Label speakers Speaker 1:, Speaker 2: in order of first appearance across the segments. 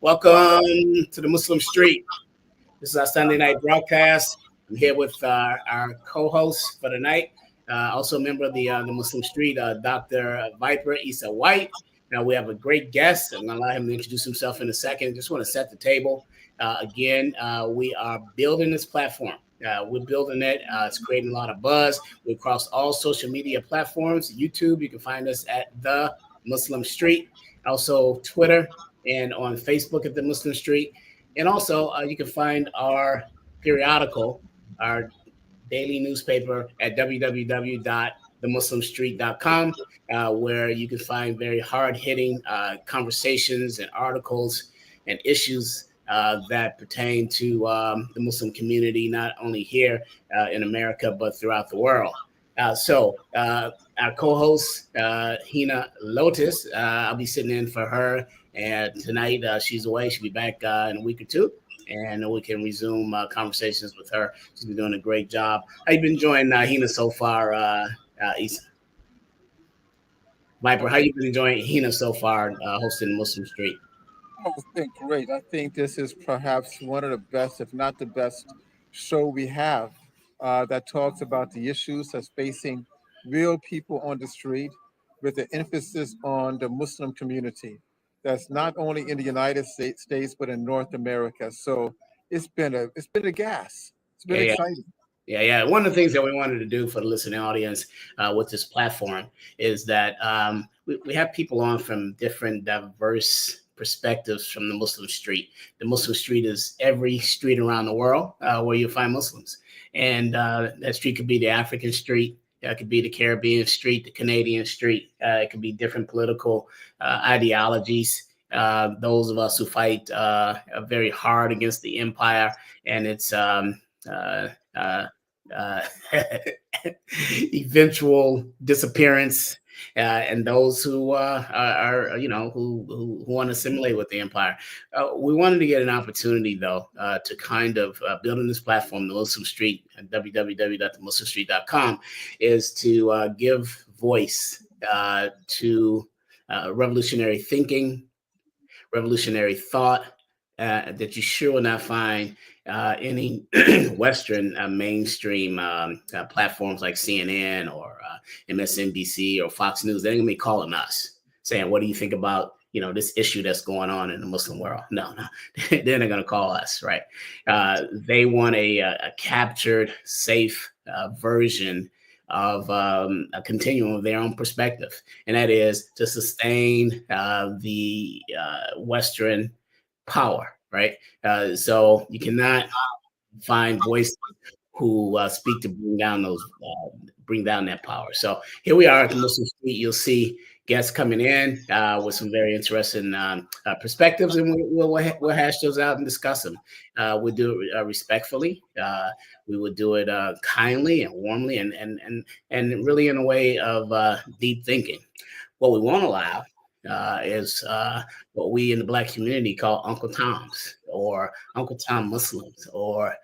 Speaker 1: Welcome to the Muslim Street. This is our Sunday night broadcast. I'm here with our co-host for the night, also a member of the Muslim Street, Dr. Viper Issa White. Now we have a great guest. I'm going to allow him to introduce himself in a second. Just want to set the table. We are building this platform. We're building it. It's creating a lot of buzz. We're across all social media platforms. YouTube, you can find us at The Muslim Street. Also Twitter and on Facebook at The Muslim Street. And also you can find our periodical, our daily newspaper at www.themuslimstreet.com, where you can find very hard-hitting conversations and articles and issues that pertain to the Muslim community, not only here in America, but throughout the world. So our co-host, Hina Lotus, I'll be sitting in for her. And tonight she's away. She'll be back in a week or two. And we can resume conversations with her. She's been doing a great job. How you been enjoying Hina so far, Issa? Viper, how you been enjoying Hina so far hosting Muslim Street?
Speaker 2: Oh, it's been great. I think this is perhaps one of the best, if not the best, show we have that talks about the issues that's facing real people on the street, with an emphasis on the Muslim community. That's not only in the United States but in North America. So it's been a gas. It's been exciting.
Speaker 1: Yeah. One of the things that we wanted to do for the listening audience with this platform is that we have people on from different diverse perspectives from the Muslim street. The Muslim street is every street around the world where you find Muslims. And that street could be the African street. It could be the Caribbean street, the Canadian street. It could be different political ideologies. Those of us who fight very hard against the empire and its eventual disappearance, and those who are who want to assimilate with the empire. We wanted to get an opportunity, though, to kind of build in this platform, the Muslim Street, www.themuslimstreet.com, is to give voice to revolutionary thinking, revolutionary thought that you sure will not find any Western mainstream platforms like CNN or MSNBC or Fox News. They're going to be calling us saying, what do you think about, this issue that's going on in the Muslim world? No, they're not going to call us, right? They want a captured, safe version of a continuum of their own perspective. And that is to sustain the Western power, right? So you cannot find voices who speak to bring down that power. So here we are at the Muslim Street. You'll see guests coming in with some very interesting perspectives, and we'll hash those out and discuss them. We'll do it respectfully. We would do it kindly and warmly, and really in a way of deep thinking. What we won't allow is what we in the Black community call Uncle Toms or Uncle Tom Muslims, or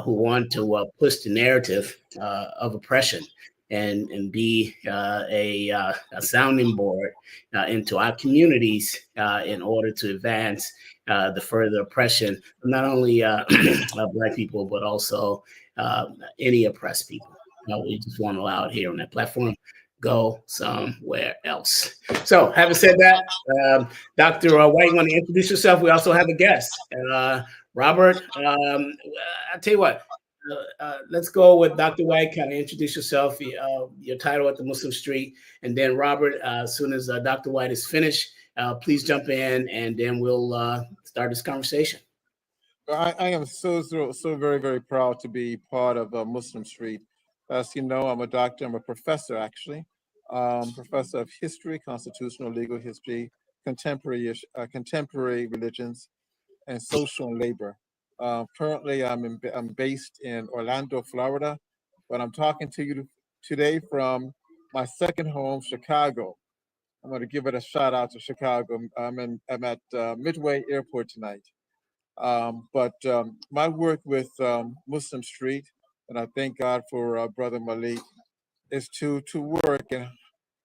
Speaker 1: who want to push the narrative of oppression and be a sounding board into our communities in order to advance the further oppression of not only Black people, but also any oppressed people. We just want to allow it here on that platform. Go somewhere else. So, having said that, Dr. White, want to introduce yourself? We also have a guest, Robert. I'll tell you what. Let's go with Dr. White. Kind of introduce yourself, your title at the Muslim Street, and then Robert. As soon as Dr. White is finished, please jump in, and then we'll start this conversation.
Speaker 2: I am so very, very proud to be part of Muslim Street. As you know, I'm a doctor. I'm a professor, actually, professor of history, constitutional legal history, contemporary religions, and social and labor. Currently, I'm based in Orlando, Florida, but I'm talking to you today from my second home, Chicago. I'm going to give it a shout out to Chicago. I'm at Midway Airport tonight. But my work with Muslim Street, and I thank God for Brother Malik, is to work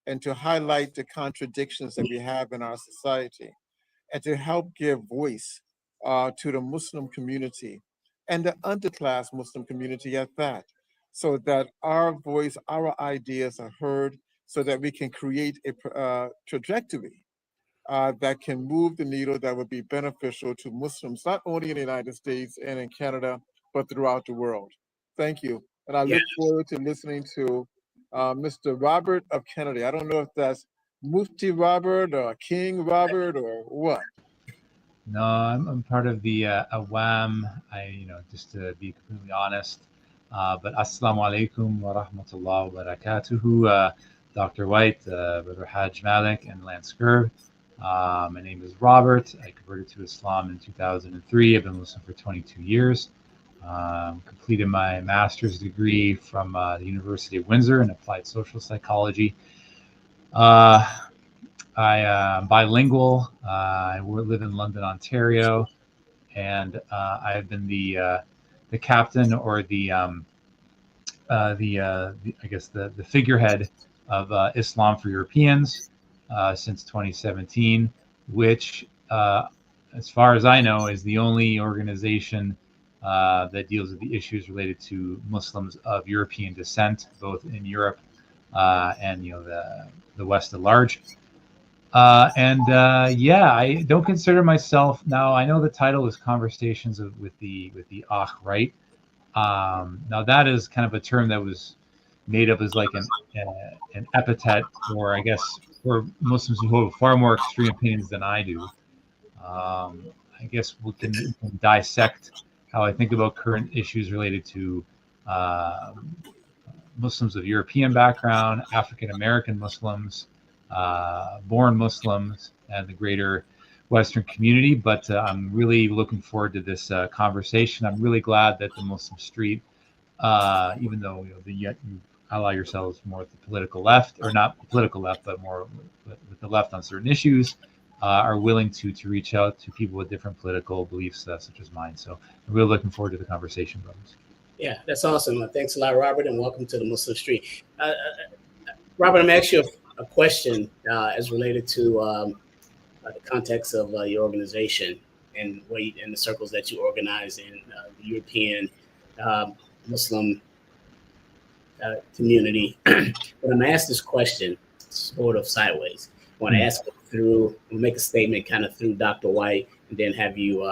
Speaker 2: and to highlight the contradictions that we have in our society, and to help give voice to the Muslim community and the underclass Muslim community at that, so that our voice, our ideas are heard, so that we can create a trajectory that can move the needle that would be beneficial to Muslims, not only in the United States and in Canada, but throughout the world. Thank you. And I
Speaker 1: Yeah.
Speaker 2: look forward to listening to Mr. Robert of Kennedy. I don't know if that's Mufti Robert or King Robert or what.
Speaker 3: No, I'm part of the Awam. Just to be completely honest. But Assalamu alaikum wa rahmatullah wa barakatuhu. Dr. White, Brother Hajj Malik, and Lance Kerr. My name is Robert. I converted to Islam in 2003. I've been Muslim for 22 years. Completed my master's degree from the University of Windsor in applied social psychology. I'm bilingual. I live in London, Ontario, and I've been the captain, or the figurehead of Islam for Europeans since 2017, which, as far as I know, is the only organization that deals with the issues related to Muslims of European descent, both in Europe and the West at large. I don't consider myself, now I know the title is Conversations with the Akh, right? Now that is kind of a term that was made up as like an epithet, or I guess for Muslims who hold far more extreme opinions than I do. I guess we can dissect how I think about current issues related to Muslims of European background, African American Muslims, born Muslims, and the greater Western community. But I'm really looking forward to this conversation. I'm really glad that the Muslim Street, even though you ally yourselves more with the political left, or not the political left, but more with the left on certain issues, are willing to reach out to people with different political beliefs, such as mine. So I'm really looking forward to the conversation, brothers.
Speaker 1: Yeah, that's awesome. Thanks a lot, Robert, and welcome to the Muslim Street. Robert, I'm going to ask you a question as related to the context of your organization and in the circles that you organize in the European Muslim community. But I'm going to ask this question sort of sideways. I want to ask it through, make a statement kind of through Dr. White, and then have you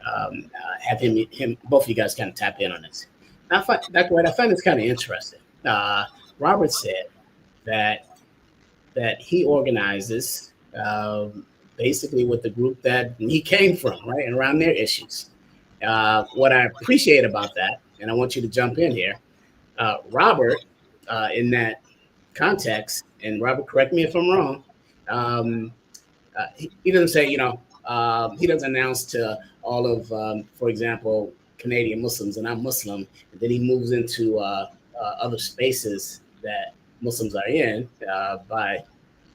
Speaker 1: have him, both of you guys kind of tap in on this. Now, Dr. White, I find this kind of interesting. Robert said that he organizes basically with the group that he came from, right, and around their issues. What I appreciate about that, and I want you to jump in here, Robert, in that context, and Robert, correct me if I'm wrong, he doesn't say, he doesn't announce to all of, for example, Canadian Muslims, and I'm Muslim, and then he moves into other spaces that Muslims are in by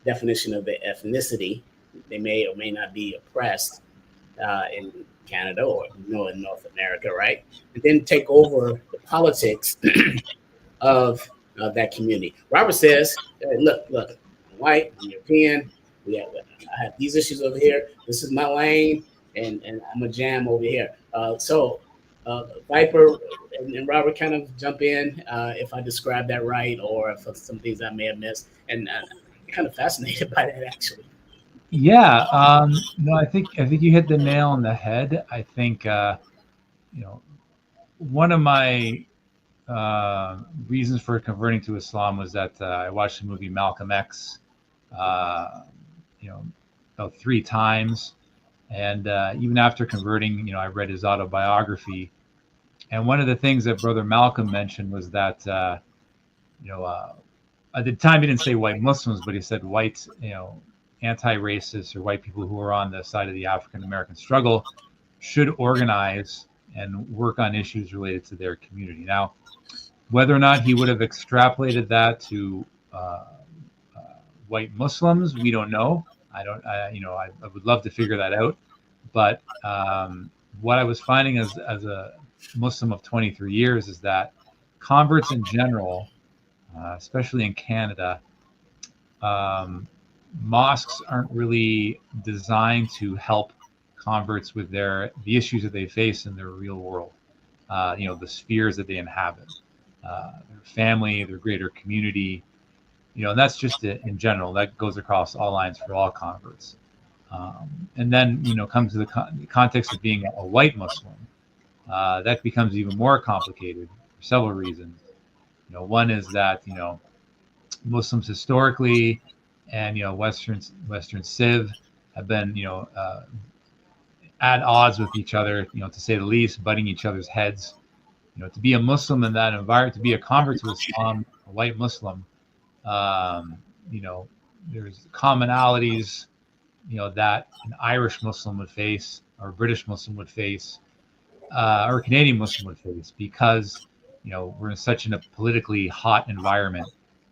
Speaker 1: definition of their ethnicity. They may or may not be oppressed in Canada or in North America, right? And then take over the politics of that community. Robert says, hey, look, I'm white, I'm European, I have these issues over here. This is my lane, and I'm a jam over here. So Viper and Robert kind of jump in if I describe that right, or if some things I may have missed. And I'm kind of fascinated by that, actually.
Speaker 3: Yeah, no, I think you hit the nail on the head. I think one of my reasons for converting to Islam was that I watched the movie Malcolm X, about 3 times, and even after converting, I read his autobiography. And one of the things that Brother Malcolm mentioned was that, at the time he didn't say white Muslims, but he said white, anti-racists or white people who are on the side of the African American struggle should organize and work on issues related to their community. Now, whether or not he would have extrapolated that to white Muslims, we don't know. I would love to figure that out. But what I was finding as a Muslim of 23 years is that converts in general, especially in Canada, mosques aren't really designed to help converts with the issues that they face in their real world. The spheres that they inhabit, their family, their greater community. And that's just in general. That goes across all lines for all converts. And then comes to the context of being a white Muslim. That becomes even more complicated for several reasons. One is that Muslims historically and Western Civ have been at odds with each other, to say the least, butting each other's heads. To be a Muslim in that environment, to be a convert to Islam, a white Muslim, there's commonalities, that an Irish Muslim would face, or a British Muslim would face, or a Canadian Muslim would face, because we're in such a politically hot environment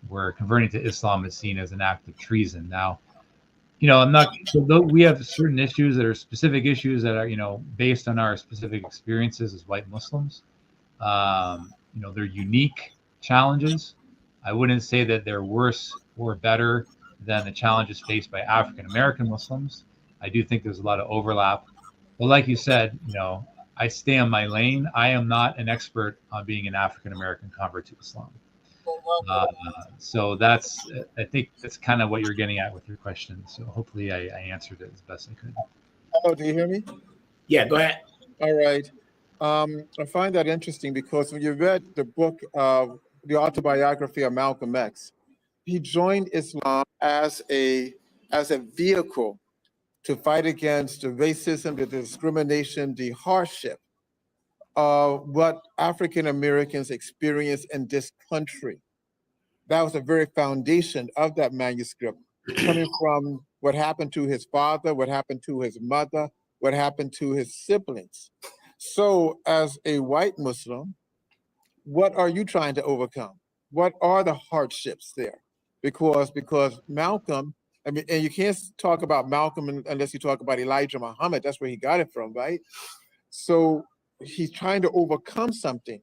Speaker 3: where converting to Islam is seen as an act of treason. Now, I'm not. So we have certain issues that are specific issues that are based on our specific experiences as white Muslims. They're unique challenges. I wouldn't say that they're worse or better than the challenges faced by African American Muslims. I do think there's a lot of overlap. But like you said, I stay on my lane. I am not an expert on being an African American convert to Islam. So I think that's kind of what you're getting at with your question. So hopefully I answered it as best I could.
Speaker 2: Oh, do you hear me?
Speaker 1: Yeah, go ahead.
Speaker 2: All right. I find that interesting because when you read the book, the autobiography of Malcolm X, he joined Islam as a vehicle to fight against the racism, the discrimination, the hardship of what African Americans experience in this country. That was the very foundation of that manuscript, coming from what happened to his father, what happened to his mother, what happened to his siblings. So as a white Muslim, what are you trying to overcome? What are the hardships there? Because Malcolm, I mean, and you can't talk about Malcolm unless you talk about Elijah Muhammad. That's where he got it from, right? So he's trying to overcome something.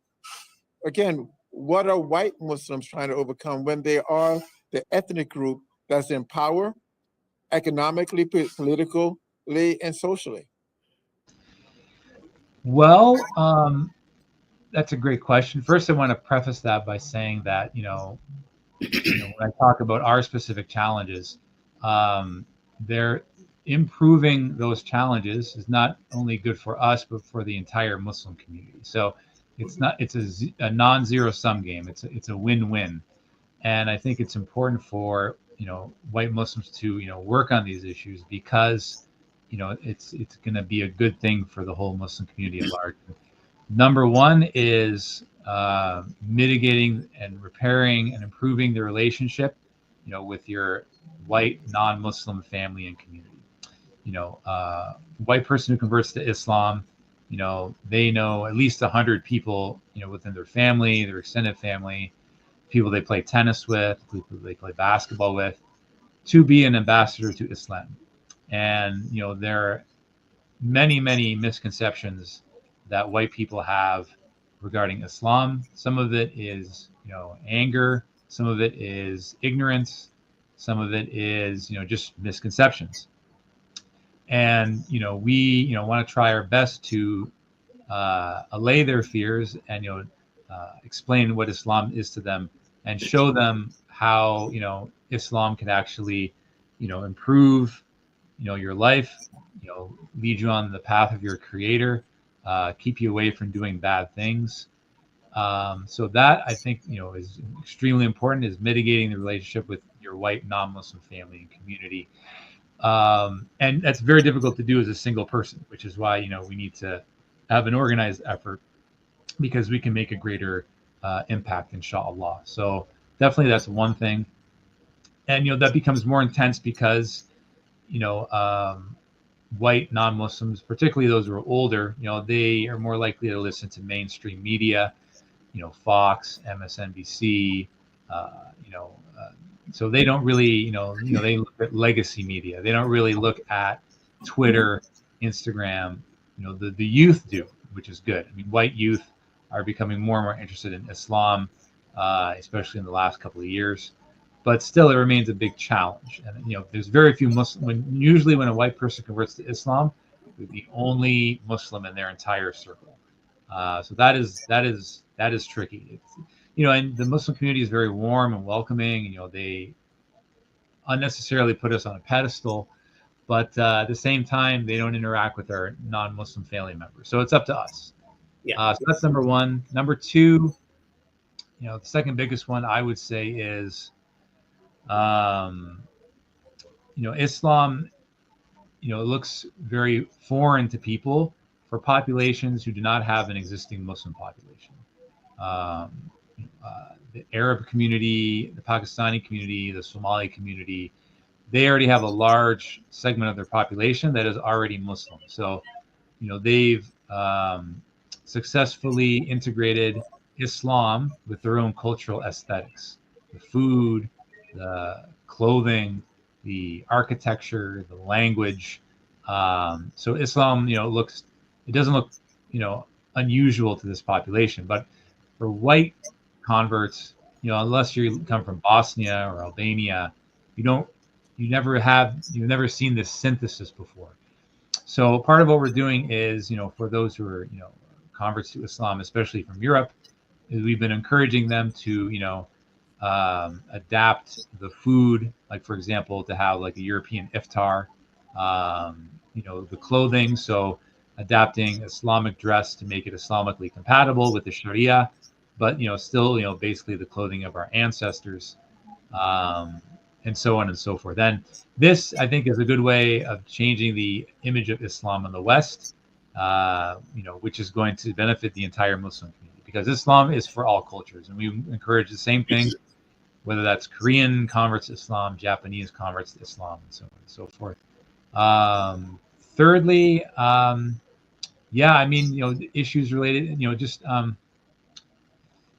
Speaker 2: Again, what are white Muslims trying to overcome when they are the ethnic group that's in power, economically, politically, and socially?
Speaker 3: Well, that's a great question. First, I want to preface that by saying that, when I talk about our specific challenges, they're improving those challenges is not only good for us, but for the entire Muslim community. So it's a non-zero sum game. It's a win-win. And I think it's important for, white Muslims to, work on these issues because, it's going to be a good thing for the whole Muslim community at large. Number one is mitigating and repairing and improving the relationship, with your white non-Muslim family and community. White person who converts to Islam, they know at least 100 people, within their family, their extended family, people they play tennis with, people they play basketball with, to be an ambassador to Islam. And, there are many, many misconceptions that white people have regarding Islam. Some of it is, anger. Some of it is ignorance. Some of it is, just misconceptions. And, we, want to try our best to allay their fears and, explain what Islam is to them and show them how, Islam can actually, improve, your life, lead you on the path of your creator, keep you away from doing bad things. So that I think, is extremely important, is mitigating the relationship with your white non-Muslim family and community. And that's very difficult to do as a single person, which is why, we need to have an organized effort because we can make a greater impact, inshallah. So definitely that's one thing. And, that becomes more intense because, white non-Muslims, particularly those who are older, they are more likely to listen to mainstream media, Fox, MSNBC, so they don't really, they look at legacy media. They don't really look at Twitter, Instagram. The youth do, which is good. I mean, white youth are becoming more and more interested in Islam, especially in the last couple of years. but still it remains a big challenge. And there's very few Muslim. Usually when a white person converts to Islam, they're the only Muslim in their entire circle. So that is tricky. It's, and the Muslim community is very warm and welcoming. They unnecessarily put us on a pedestal, but at the same time, they don't interact with our non-Muslim family members. So it's up to us. So that's number one. Number two, the second biggest one I would say is, Islam, looks very foreign to people for populations who do not have an existing Muslim population. The Arab community, the Pakistani community, the Somali community, they already have a large segment of their population that is already Muslim. So, they've successfully integrated Islam with their own cultural aesthetics, the food, the clothing, the architecture, the language. So Islam, it doesn't look, unusual to this population. But for white converts, unless you come from Bosnia or Albania, you've never seen this synthesis before. So part of what we're doing is, for those who are, converts to Islam, especially from Europe, is we've been encouraging them to, adapt the food, like for example, to have like a European iftar, the clothing. So adapting Islamic dress to make it Islamically compatible with the Sharia, but, still, basically the clothing of our ancestors, and so on and so forth. And this, I think, is a good way of changing the image of Islam in the West, which is going to benefit the entire Muslim community, because Islam is for all cultures. And we encourage the same thing, whether that's Korean converts to Islam, Japanese converts to Islam, and so on and so forth. Thirdly, issues related,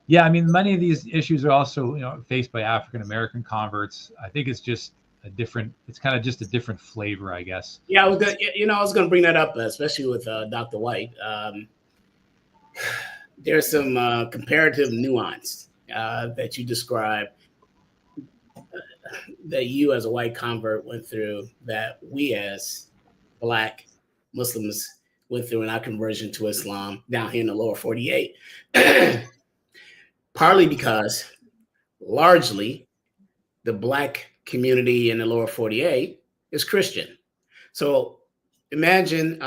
Speaker 3: many of these issues are also, faced by African American converts. I think it's just it's kind of just a different flavor, I guess.
Speaker 1: Yeah, I was going to bring that up, especially with Dr. White. There's some comparative nuance that you describe that you as a white convert went through, that we as Black Muslims went through in our conversion to Islam down here in the lower 48. Partly because largely the Black community in the lower 48 is Christian. So imagine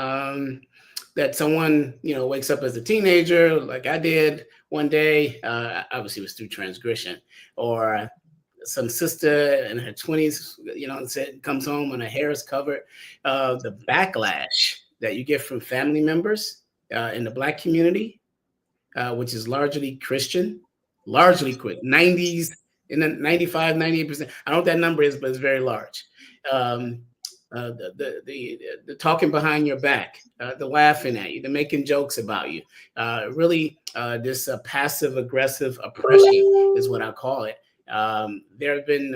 Speaker 1: that someone, wakes up as a teenager, like I did one day, obviously it was through transgression, or some sister in her 20s, comes home and her hair is covered. The backlash that you get from family members in the Black community, which is largely Christian, largely quick, 90s, in the 95, 98%. I don't know what that number is, but it's very large. The talking behind your back, the laughing at you, the making jokes about you, this passive aggressive oppression is what I call it. There have been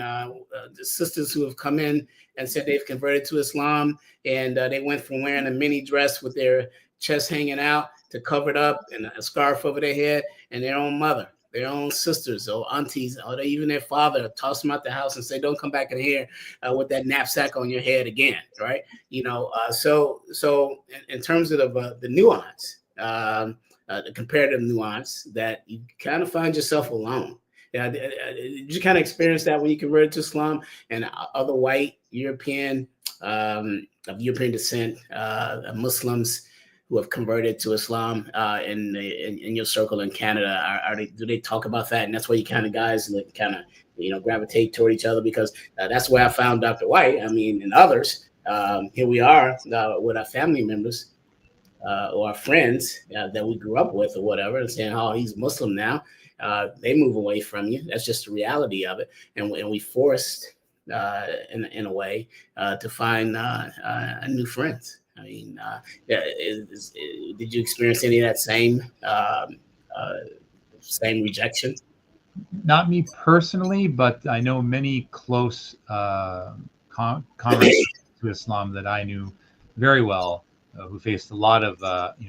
Speaker 1: sisters who have come in and said they've converted to Islam, and they went from wearing a mini dress with their chest hanging out to covered up and a scarf over their head, and their own mother, their own sisters or aunties, or even their father toss them out the house and say, don't come back in here with that knapsack on your head again, right? So in terms of the nuance, the comparative nuance, that you kind of find yourself alone. Did you kind of experience that when you converted to Islam and other white European, of European descent, Muslims who have converted to Islam in your circle in Canada? Do they talk about that? And that's why you kind of guys gravitate toward each other, because that's where I found Dr. White. And others. Here we are with our family members or our friends that we grew up with or whatever, and saying, oh, he's Muslim now. They move away from you. That's just the reality of it. And we forced, in a way, to find new friends. Did you experience any of that same rejection?
Speaker 3: Not me personally, but I know many close converts to Islam that I knew very well, who faced a lot of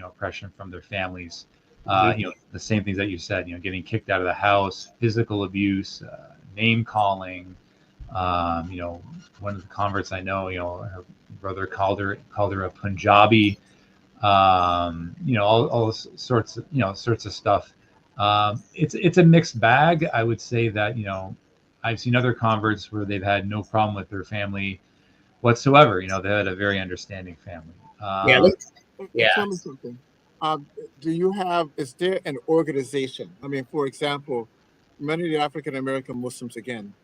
Speaker 3: oppression from their families. The same things that you said, getting kicked out of the house, physical abuse, name calling, One of the converts I know, her brother called her a Punjabi. All sorts of stuff. It's a mixed bag. I would say that I've seen other converts where they've had no problem with their family whatsoever. They had a very understanding family.
Speaker 1: Yeah, yeah.
Speaker 2: Tell me something. Is there an organization? I mean, for example, many of the African American Muslims, again,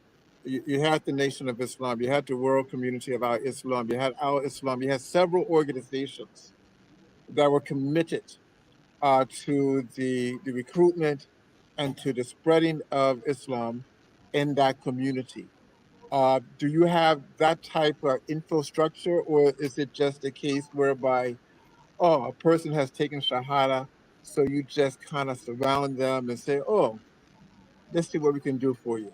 Speaker 2: you had the Nation of Islam, you had the World Community of Our Islam, you had Our Islam, you had several organizations that were committed to the recruitment and to the spreading of Islam in that community. Do you have that type of infrastructure, or is it just a case whereby, oh, a person has taken Shahada, so you just kind of surround them and say, oh, let's see what we can do for you?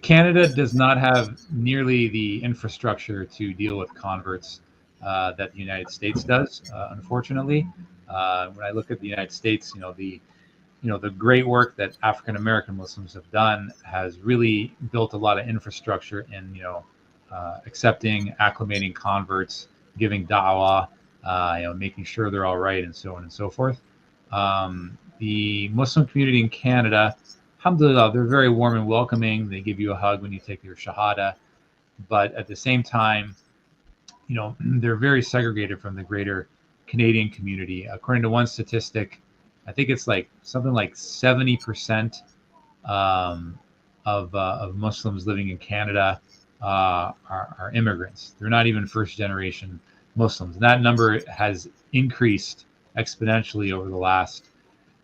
Speaker 3: Canada does not have nearly the infrastructure to deal with converts that the United States does, unfortunately. When I look at the United States, the great work that African American Muslims have done has really built a lot of infrastructure in accepting, acclimating converts, giving da'wah, making sure they're all right, and so on and so forth. The Muslim community in Canada, alhamdulillah, they're very warm and welcoming. They give you a hug when you take your shahada, but at the same time, they're very segregated from the greater Canadian community. According to one statistic, I think it's like something like 70% of Muslims living in Canada are immigrants. They're not even first generation Muslims. And that number has increased exponentially over the last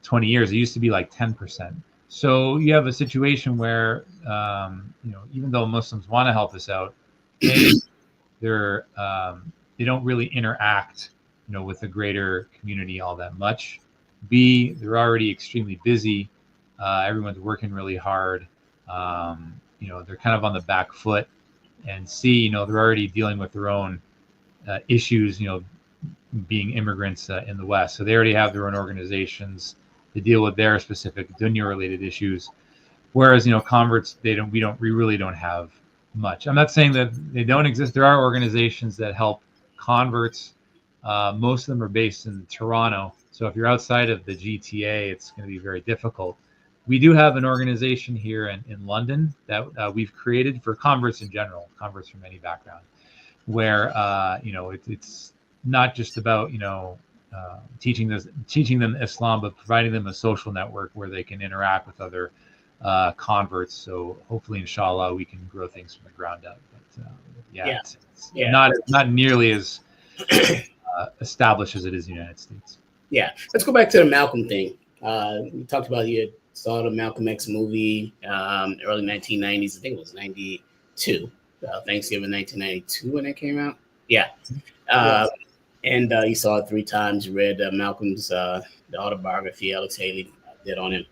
Speaker 3: 20 years. It used to be like 10%. So you have a situation where, even though Muslims want to help us out, they don't really interact, with the greater community all that much. B, they're already extremely busy. Everyone's working really hard. They're kind of on the back foot. And C, they're already dealing with their own issues, being immigrants in the West. So they already have their own organizations to deal with their specific dunya-related issues. Whereas, converts, we really don't have much. I'm not saying that they don't exist. There are organizations that help converts. Most of them are based in Toronto. So if you're outside of the GTA, it's going to be very difficult. We do have an organization here in London that we've created for converts in general, converts from any background, where it's not just about teaching them Islam, but providing them a social network where they can interact with other converts. So hopefully, inshallah, we can grow things from the ground up. But it's not nearly as established as it is in the United States.
Speaker 1: Yeah, let's go back to the Malcolm thing. We talked about you saw the Malcolm X movie early 1990s. I think it was 92, Thanksgiving 1992 when it came out. Yeah. And you saw it 3 times. You read Malcolm's the autobiography Alex Haley did on him.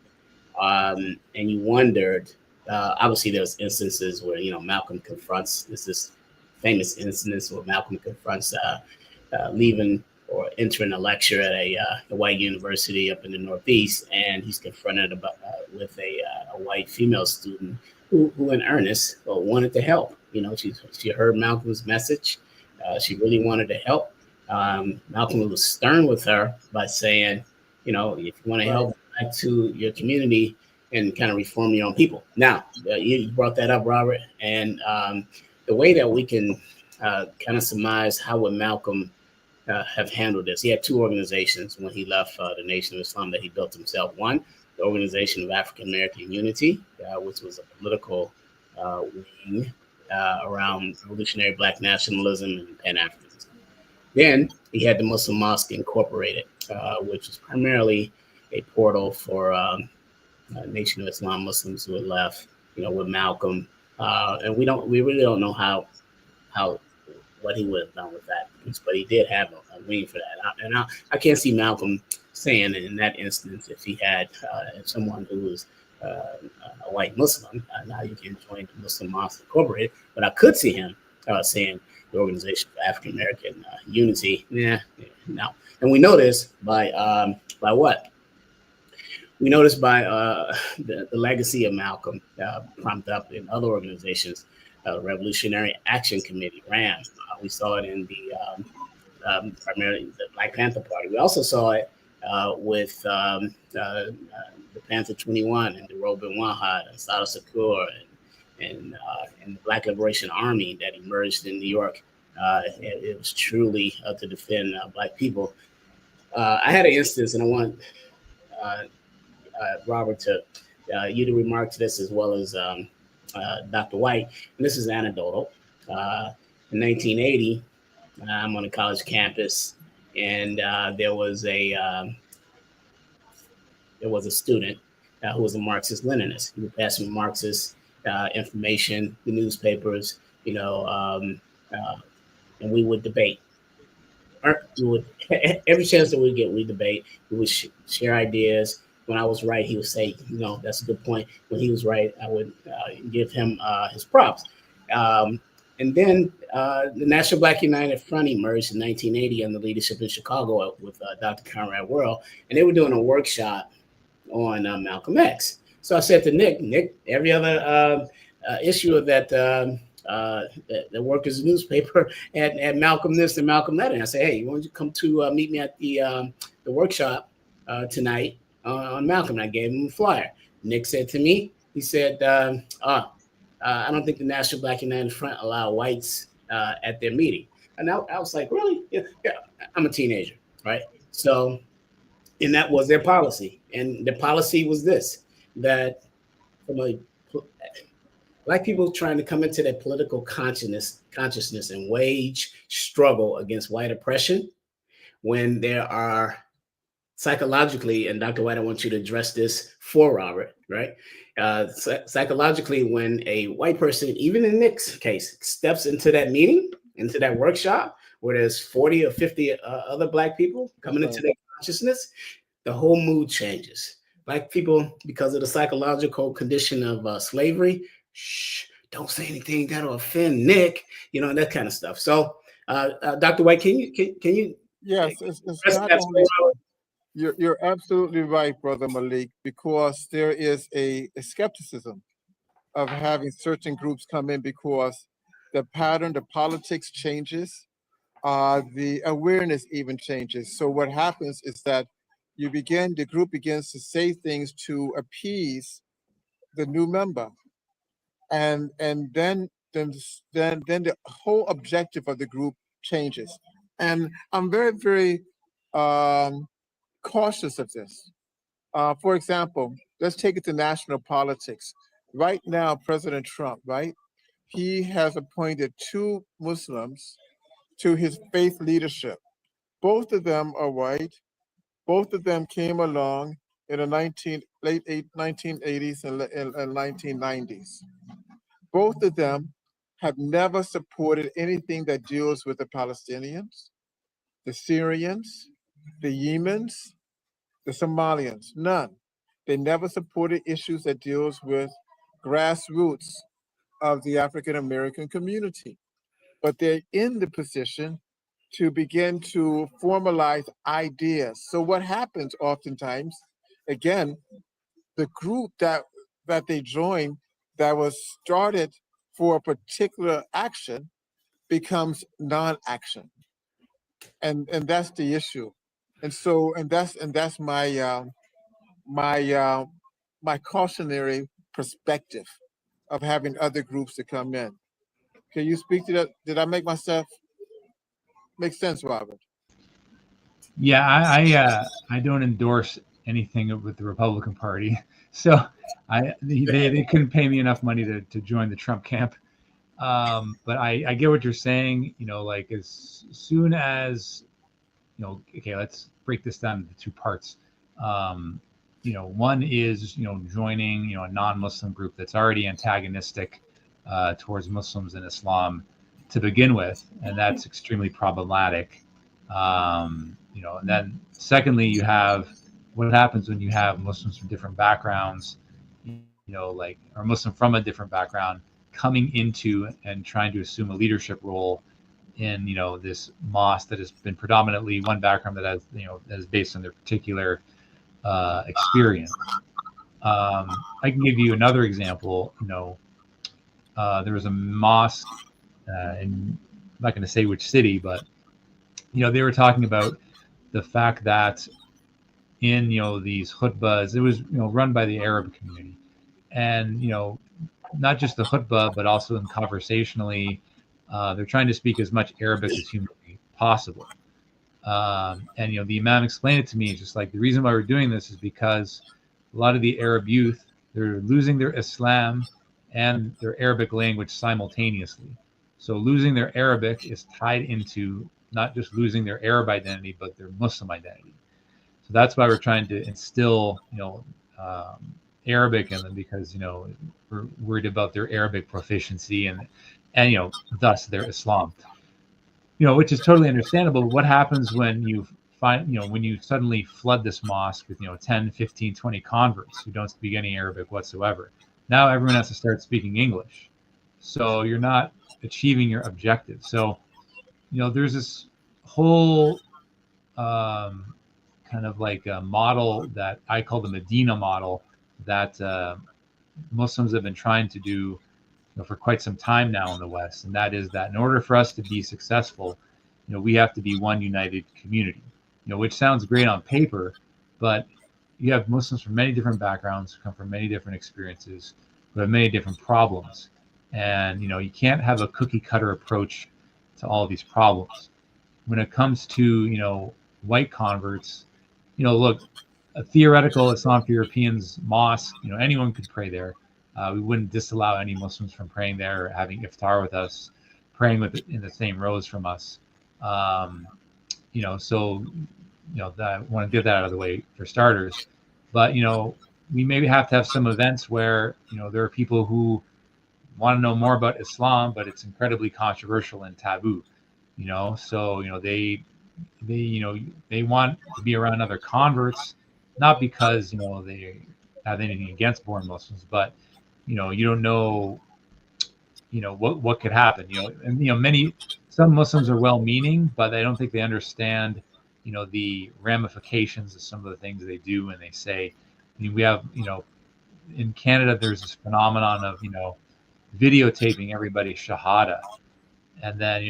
Speaker 1: And you wondered, obviously there's instances where, Malcolm confronts, this famous instance where Malcolm confronts leaving or entering a lecture at a white university up in the Northeast, and he's confronted with a white female student who in earnest wanted to help. She heard Malcolm's message. She really wanted to help. Malcolm was stern with her by saying, if you want to help back to your community and kind of reform your own people. Now, you brought that up, Robert, and the way that we can kind of surmise how would Malcolm have handled this. He had 2 organizations when he left the Nation of Islam that he built himself. One, the Organization of African American Unity, which was a political wing around revolutionary Black nationalism and Pan-Africanism. Then he had the Muslim Mosque Incorporated, which was primarily a portal for Nation of Islam Muslims who had left, with Malcolm. And we really don't know how what he would have done with that, but he did have a wing for that. And I can't see Malcolm saying in that instance, if he had someone who was a white Muslim, now you can join the Muslim Mosque Incorporated, but I could see him saying the Organization for African American Unity. No. And we know this by what? We noticed by the legacy of Malcolm prompted up in other organizations, Revolutionary Action Committee, RAM. We saw it in the primarily the Black Panther Party. We also saw it with the Panther 21 and the Robin Wahad and Sada Shakur and the Black Liberation Army that emerged in New York. It was truly to defend Black people. I had an instance, and I want Robert to you to remark to this as well as Dr. White. And this is anecdotal. In 1980, I'm on a college campus, and there was a student who was a Marxist-Leninist. He would pass me Marxist information, the newspapers, and we would debate. We would every chance that we get, we debate. We would share ideas. When I was right, he would say, that's a good point. When he was right, I would give him his props. And then the National Black United Front emerged in 1980 under leadership in Chicago with Dr. Conrad Worrell, and they were doing a workshop on Malcolm X. So I said to Nick, every other issue of that the workers' newspaper had Malcolm this and Malcolm that, and I said, hey, why don't you come to meet me at the workshop tonight on Malcolm? And I gave him a flyer. Nick said to me, he said, I don't think the National Black United Front allow whites at their meeting. And I was like, really? Yeah, I'm a teenager, right? So, and that was their policy. And the policy was this, that from Black people trying to come into their political consciousness and wage struggle against white oppression when there are psychologically, and Dr. White, I want you to address this for Robert, right? Psychologically, when a white person, even in Nick's case, steps into that meeting, into that workshop, where there's 40 or 50 other Black people coming into their consciousness, the whole mood changes. Black people, because of the psychological condition of slavery, don't say anything that'll offend Nick, that kind of stuff. So, Dr. White, can you?
Speaker 2: Yes, it's not only. You're absolutely right, Brother Malik, because there is a skepticism of having certain groups come in because the pattern, the politics changes, the awareness even changes. So what happens is that the group begins to say things to appease the new member, and then the whole objective of the group changes. And I'm very, very cautious of this. For example, let's take it to national politics. Right now, President Trump, right? He has appointed 2 Muslims to his faith leadership. Both of them are white. Both of them came along in the late 1980s and 1990s. Both of them have never supported anything that deals with the Palestinians, the Syrians, the Yemens, the Somalians, none. They never supported issues that deals with grassroots of the African American community. But they're in the position to begin to formalize ideas. So what happens oftentimes, again, the group that they join that was started for a particular action becomes non-action. And that's the issue. And so, and that's my my cautionary perspective of having other groups to come in. Can you speak to that? Did I make myself make sense, Robert?
Speaker 3: Yeah, I don't endorse anything with the Republican Party, so they couldn't pay me enough money to join the Trump camp. But I get what you're saying. Like as soon as okay, let's break this down into 2 parts. One is joining a non-Muslim group that's already antagonistic towards Muslims and Islam to begin with, and that's extremely problematic. And then secondly, you have what happens when you have Muslims from different backgrounds, or Muslim from a different background coming into and trying to assume a leadership role in this mosque that has been predominantly one background that has that is based on their particular experience. I can give you another example. There was a mosque in, I'm not going to say which city, but they were talking about the fact that in these khutbahs, it was run by the Arab community, and not just the khutbah, but also in conversationally, they're trying to speak as much Arabic as humanly possible. And the imam explained it to me, just like the reason why we're doing this is because a lot of the Arab youth, they're losing their Islam and their Arabic language simultaneously. So losing their Arabic is tied into not just losing their Arab identity, but their Muslim identity. So that's why we're trying to instill, Arabic in them, because we're worried about their Arabic proficiency and thus their Islam. Which is totally understandable. What happens when you when you suddenly flood this mosque with 10, 15, 20 converts who don't speak any Arabic whatsoever? Now everyone has to start speaking English. So you're not achieving your objective. So there's this whole kind of like a model that I call the Medina model that Muslims have been trying to do for quite some time now in the West, and that is that in order for us to be successful, we have to be one united community. Which sounds great on paper, but you have Muslims from many different backgrounds, who come from many different experiences, who have many different problems, and you can't have a cookie cutter approach to all of these problems. When it comes to white converts, look, a theoretical Islam for Europeans mosque, anyone could pray there. We wouldn't disallow any Muslims from praying there or having iftar with us, praying in the same rows from us. So that, I want to get that out of the way for starters. But we maybe have to have some events where there are people who want to know more about Islam, but it's incredibly controversial and taboo. So they want to be around other converts, not because they have anything against born Muslims, but you don't know what could happen. And some Muslims are well-meaning, but I don't think they understand the ramifications of some of the things they do and they say. I mean, we have in Canada there's this phenomenon of videotaping everybody's shahada, and then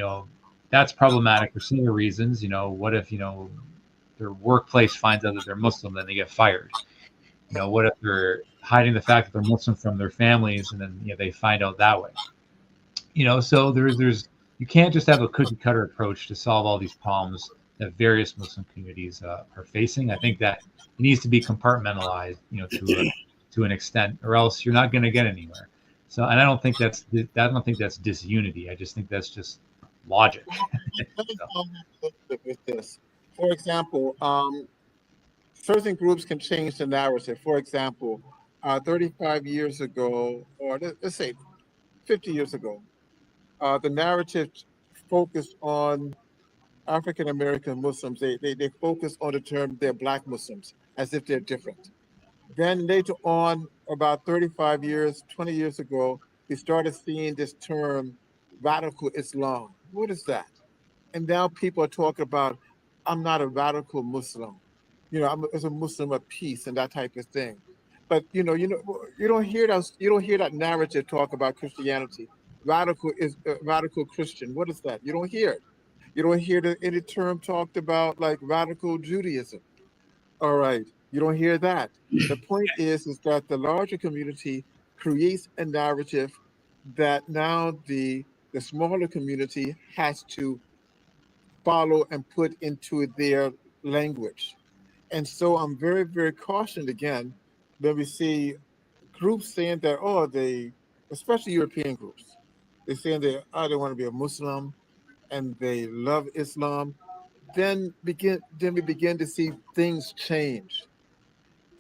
Speaker 3: that's problematic for similar reasons. What if their workplace finds out that they're Muslim, then they get fired? What if they're hiding the fact that they're Muslim from their families, and then they find out that way? So there's you can't just have a cookie cutter approach to solve all these problems that various Muslim communities are facing. I think that it needs to be compartmentalized, to an extent, or else you're not going to get anywhere. So, and I don't think that's disunity. I just think that's just logic.
Speaker 2: With this, for example, certain groups can change the narrative. For example, 35 years ago, or let's say 50 years ago, the narrative focused on African American Muslims. They focus on the term they're Black Muslims as if they're different. Then later on, about 35 years, 20 years ago, we started seeing this term radical Islam. What is that? And now people are talking about, I'm not a radical Muslim. I'm a Muslim of peace and that type of thing. But you don't hear that narrative talk about Christianity. Radical Christian. What is that? You don't hear it. You don't hear any term talked about like radical Judaism. All right. You don't hear that. The point is that the larger community creates a narrative that now the smaller community has to follow and put into their language. And so I'm very, very cautioned again when we see groups saying that, especially European groups, they're saying they want to be a Muslim and they love Islam. Then we begin to see things change.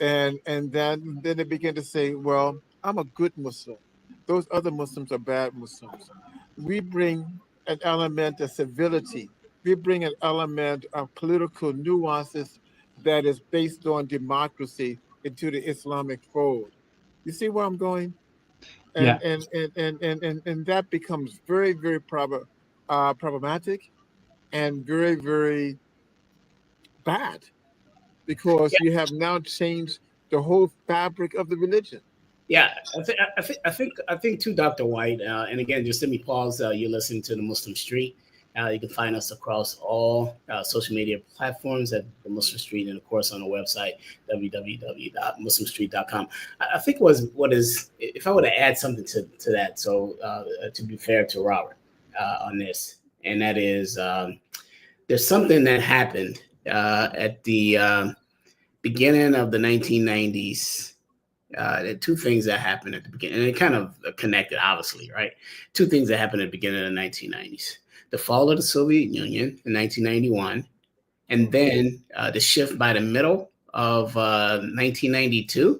Speaker 2: And then they begin to say, well, I'm a good Muslim. Those other Muslims are bad Muslims. We bring an element of civility. We bring an element of political nuances that is based on democracy into the Islamic fold. You see where I'm going?
Speaker 3: Yeah.
Speaker 2: And that becomes very, very problematic and very, very bad. because you have now changed the whole fabric of the religion.
Speaker 1: Yeah, I think too, Dr. White. And again, just let me pause. You're listening to the Muslim Street. You can find us across all social media platforms at the Muslim Street, and of course on the website www.muslimstreet.com. I think what is, if I were to add something to that, so to be fair to Robert on this, and that is there's something that happened at the beginning of the 1990s. There are two things that happened at the beginning, and it kind of connected, obviously, right? Two things that happened at the beginning of the 1990s. The fall of the Soviet Union in 1991, and then the shift by the middle of 1992.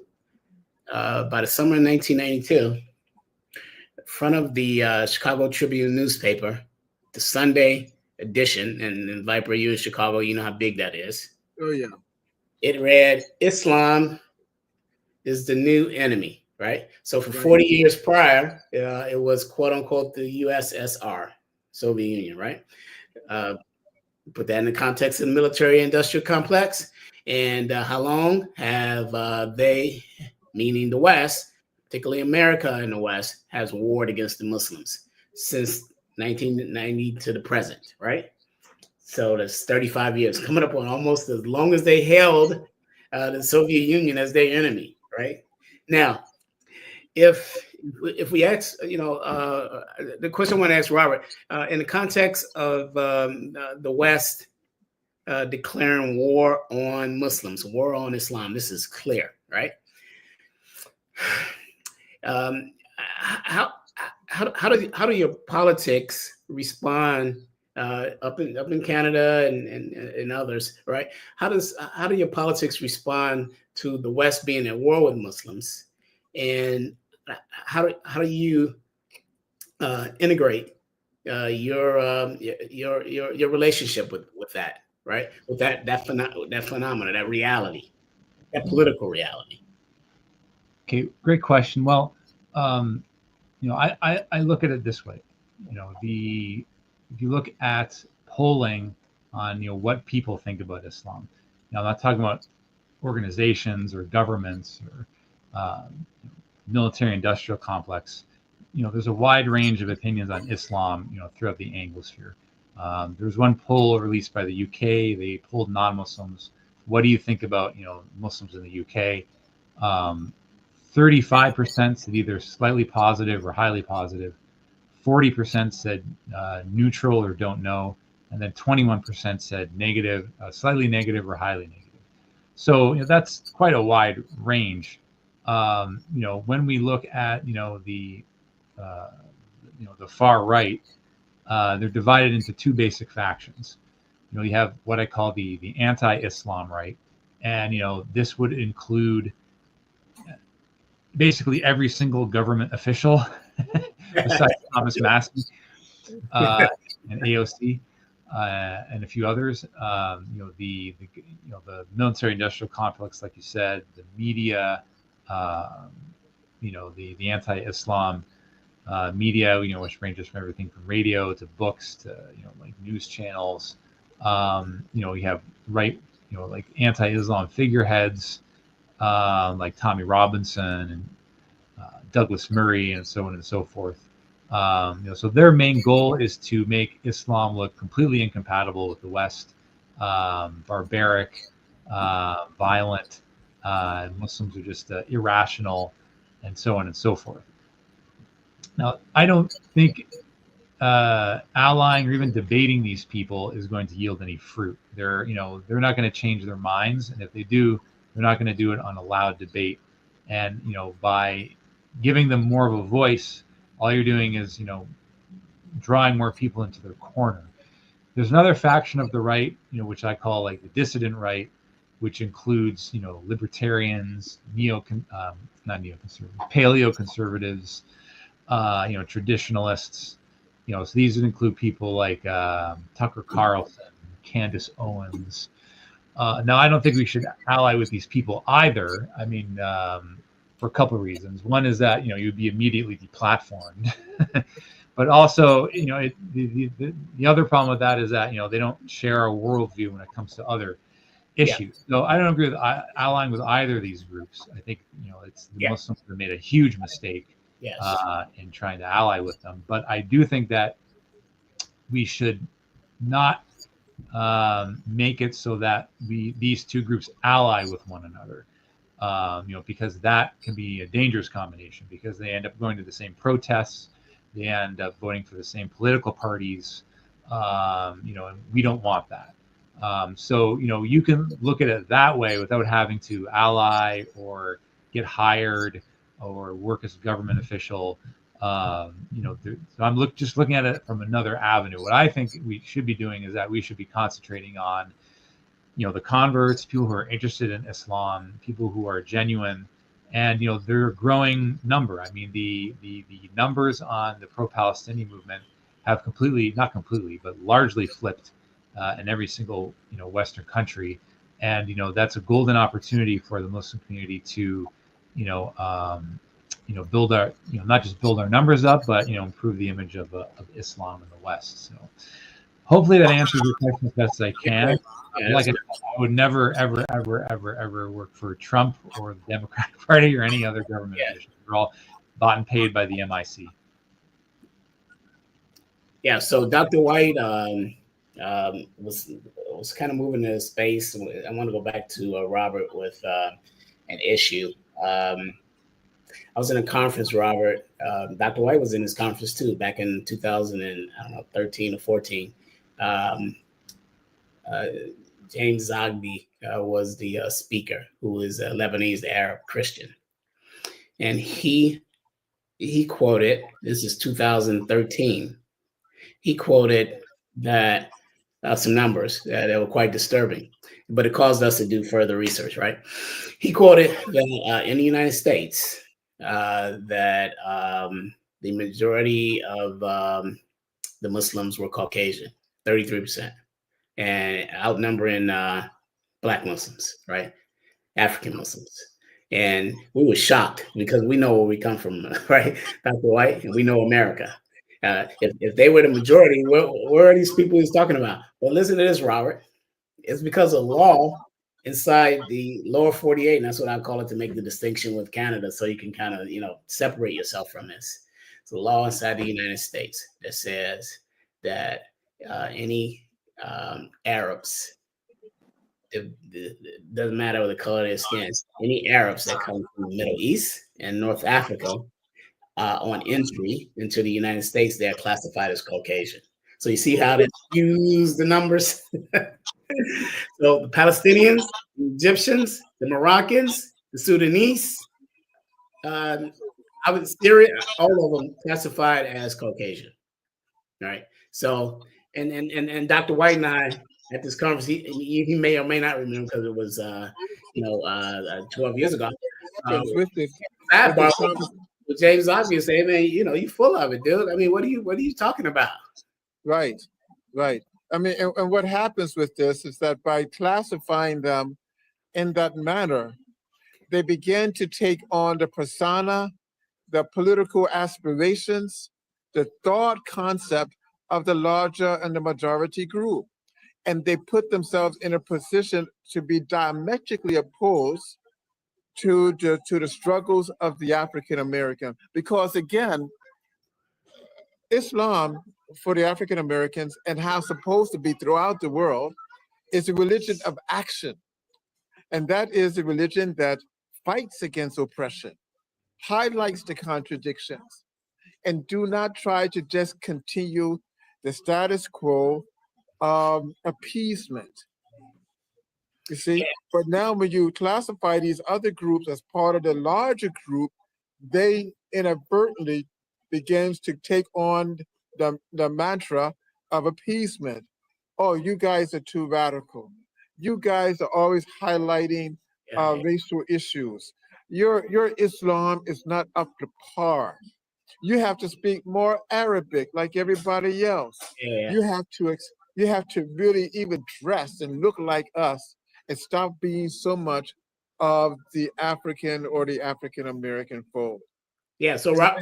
Speaker 1: By the summer of 1992, in front of the Chicago Tribune newspaper, the Sunday edition, and Viper, you in Chicago, you know how big that is.
Speaker 2: Oh, yeah.
Speaker 1: It read, Islam is the new enemy, right? So for 40 years prior, it was quote unquote the USSR, Soviet Union, right? Put that in the context of the military industrial complex. And how long have they, meaning the West, particularly America and the West, has warred against the Muslims since 1990 to the present, right? So that's 35 years, coming up on almost as long as they held the Soviet Union as their enemy. Right now, if we ask, the question I want to ask Robert, in the context of the West declaring war on Muslims, war on Islam, this is clear, right? How do your politics respond up in Canada and others, right? How do your politics respond to the West being at war with Muslims, and how do you integrate your relationship with that, right? With that phenomenon, that reality, that political reality.
Speaker 3: Okay, great question. Well, I look at it this way. If you look at polling on what people think about Islam, now I'm not talking about organizations or governments or military industrial complex. There's a wide range of opinions on Islam, throughout the Anglosphere. There was one poll released by the UK. They polled non-Muslims. What do you think about Muslims in the UK? 35% said either slightly positive or highly positive. 40% said neutral or don't know, and then 21% said negative, slightly negative or highly negative. So that's quite a wide range. When we look at the far right, they're divided into two basic factions. You have what I call the anti-Islam right, and this would include basically every single government official besides Thomas Massey and AOC and a few others. The military-industrial complex, like you said, the media, the anti-Islam media, which ranges from everything from radio to books to like news channels. You have like anti-Islam figureheads. Like Tommy Robinson and Douglas Murray and so on and so forth. So their main goal is to make Islam look completely incompatible with the West, barbaric, violent. Muslims are just irrational, and so on and so forth. Now, I don't think allying or even debating these people is going to yield any fruit. They're not going to change their minds, and if they do, they're not going to do it on a loud debate. And by giving them more of a voice, all you're doing is drawing more people into their corner. There's another faction of the right, which I call like the dissident right, which includes libertarians, paleoconservatives, traditionalists. So these would include people like Tucker Carlson, Candace Owens. Now, I don't think we should ally with these people either. I mean, for a couple of reasons. One is that you'd be immediately deplatformed, but also the other problem with that is that they don't share our worldview when it comes to other issues. So I don't agree with allying with either of these groups. I think it's the Muslims that made a huge mistake in trying to ally with them. But I do think that we should not make it so that these two groups ally with one another. Because that can be a dangerous combination, because they end up going to the same protests, they end up voting for the same political parties, and we don't want that. So you can look at it that way without having to ally or get hired or work as a government official. So I'm just looking at it from another avenue. What I think we should be doing is that we should be concentrating on the converts, people who are interested in Islam, people who are genuine, and they're a growing number. I mean, the numbers on the pro-Palestinian movement have not completely, but largely flipped in every single Western country, and that's a golden opportunity for the Muslim community to build our not just build our numbers up, but improve the image of Islam in the West. So hopefully that answers your question as best as I can. Like I would never, ever, ever, ever, ever work for Trump or the Democratic Party or any other government official. We're all bought and paid by the MIC.
Speaker 1: Yeah. So Dr. White was kind of moving into space. I want to go back to Robert with an issue. I was in a conference, Robert. Dr. White was in this conference too, back in 2013 or 14. James Zogby was the speaker, who is a Lebanese Arab Christian. And he quoted, this is 2013, he quoted that some numbers that were quite disturbing, but it caused us to do further research, right? He quoted that in the United States, that the majority of the Muslims were Caucasian, 33%. And outnumbering Black Muslims, right? African Muslims. And we were shocked because we know where we come from, right? Dr. White, and we know America. If they were the majority, where are these people he's talking about? Well, listen to this, Robert. It's because of law inside the lower 48, and that's what I call it, to make the distinction with Canada, so you can kind of, separate yourself from this. It's a law inside the United States that says that any Arabs, it doesn't matter the color of their skin, any Arabs that come from the Middle East and North Africa on entry into the United States, they're classified as Caucasian. So you see how they use the numbers? So the Palestinians, the Egyptians, the Moroccans, the Sudanese, Syria, all of them classified as Caucasian, right? So, and Dr. White and I at this conference, he may or may not remember because it was 12 years ago. James obviously say, man, you full of it, dude. I mean, what are you talking about?
Speaker 2: Right. I mean, and what happens with this is that by classifying them in that manner, they begin to take on the persona, the political aspirations, the thought concept of the larger and the majority group. And they put themselves in a position to be diametrically opposed to the struggles of the African American. Because again, Islam for the African Americans, and how it's supposed to be throughout the world, is a religion of action. And that is a religion that fights against oppression, highlights the contradictions, and do not try to just continue the status quo of appeasement. You see, but now when you classify these other groups as part of the larger group, they inadvertently begins to take on the mantra of appeasement. Oh, you guys are too radical. You guys are always highlighting racial issues. Your Islam is not up to par. You have to speak more Arabic like everybody else. You have to really even dress and look like us and stop being so much of the African or the African American fold.
Speaker 1: Yeah. So I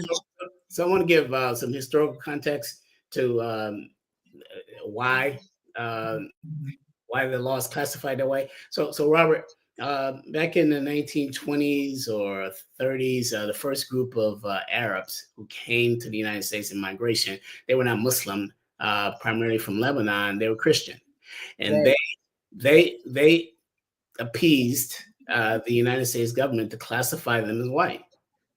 Speaker 1: want to give some historical context to why why the law is classified that way. So Robert, back in the 1920s or 30s, the first group of Arabs who came to the United States in migration, they were not Muslim, primarily from Lebanon. They were Christian, and
Speaker 2: Right.
Speaker 1: they appeased the United States government to classify them as white.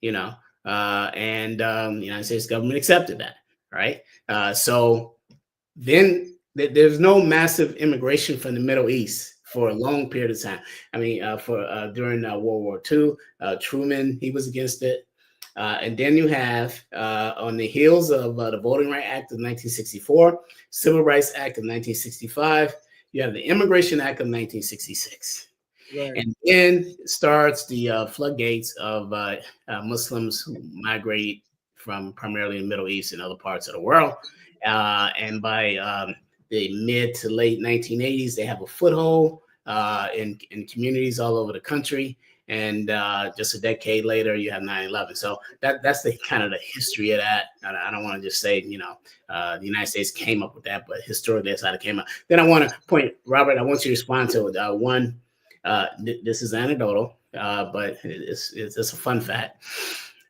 Speaker 1: You know, and the United States government accepted that, right? So then there's no massive immigration from the Middle East for a long period of time. I mean, for during World War II, Truman, he was against it. And then you have, on the heels of the Voting Rights Act of 1964, Civil Rights Act of 1965, you have the Immigration Act of 1966.
Speaker 2: Right.
Speaker 1: And then starts the floodgates of Muslims who migrate from primarily the Middle East and other parts of the world. And by the mid to late 1980s, they have a foothold in communities all over the country. And just a decade later, you have 9/11. So that's the kind of the history of that. I don't want to just say, the United States came up with that, but historically, that's how it came up. Then I want to point, Robert, I want you to respond to one. This is anecdotal, but it's a fun fact.